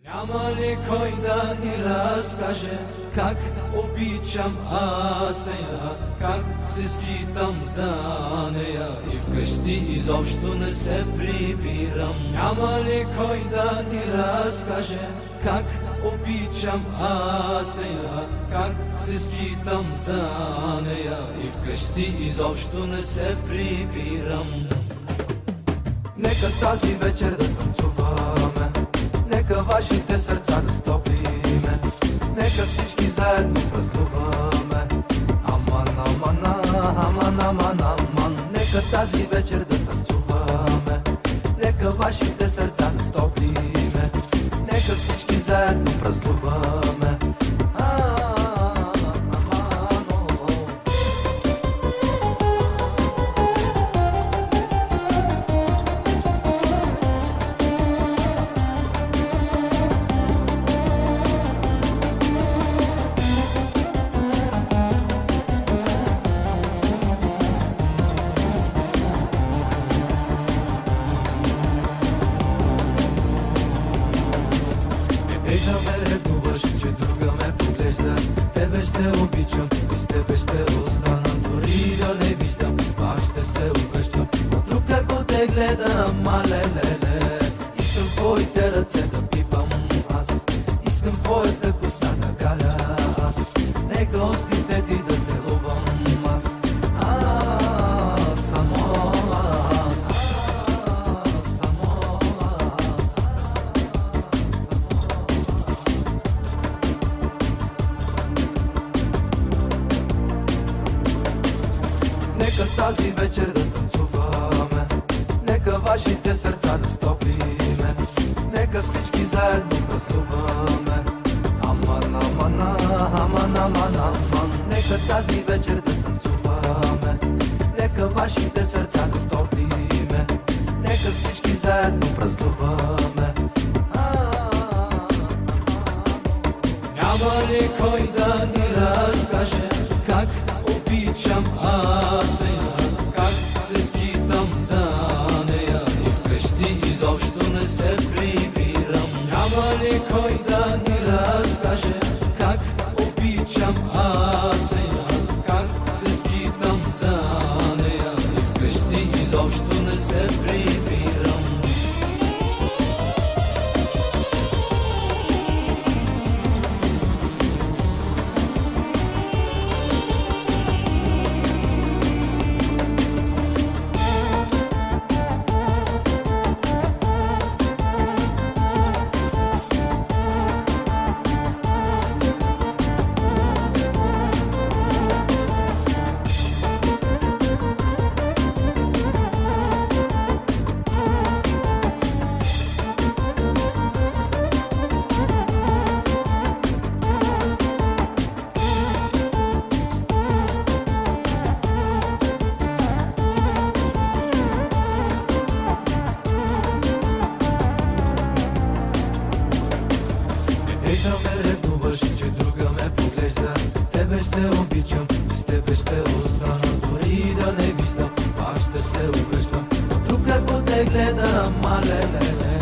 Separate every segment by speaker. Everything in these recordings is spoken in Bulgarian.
Speaker 1: Няма ли кой да ни разкаже как обичам аз нея, как се скитам за нея и вкъщи изобщо не се прибирам. Няма ли кой да ни разкаже как обичам аз нея, как се скитам за нея и вкъщи изобщо не се прибирам. Нека тази вечер да танцуваме, нека вашите сърца да стопиме, нека всички заедно празнуваме. Аман, аман, аман, аман, аман. Нека тази вечер да танцуваме, нека вашите сърца да стопиме, нека всички заедно празнуваме. Да ме ревнуваш, че друга ме поглежда. Тебе ще обичам и с тебе ще остана. Дори да не виждам, аз ще се обръщам. Но друг ако те гледа, мале-ле-ле. Искам твоите ръце да пипам аз, искам твоята коса да галя аз, нека устите ти да целувам аз. Само аз. Нека тази вечер да танцуваме, нека вашите сърца да стопиме, нека всички заедно празнуваме. Аман, аман, аман, аман, аман. Нека тази вечер да танцуваме, нека вашите сърца да стопиме, нека всички заедно празнуваме. Няма ли кой да ни разкаже как обичам аз нея, как се скитам за нея и вкъщи изобщо не се прибирам. Няма ли кой да ни разкаже как обичам аз нея, как се скитам за нея и вкъщи изобщо не се прибирам. Да ме ревнуваш, че друга ме поглежда. Тебе ще обичам и с тебе ще остана. Дори да не виждам, аз ще се обръщам. Но друг ако те гледа, мале-ле-ле.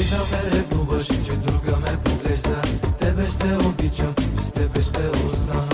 Speaker 1: Да ме ревнуваш, че друга ме поглежда. Тебе ще обичам и с тебе ще остана.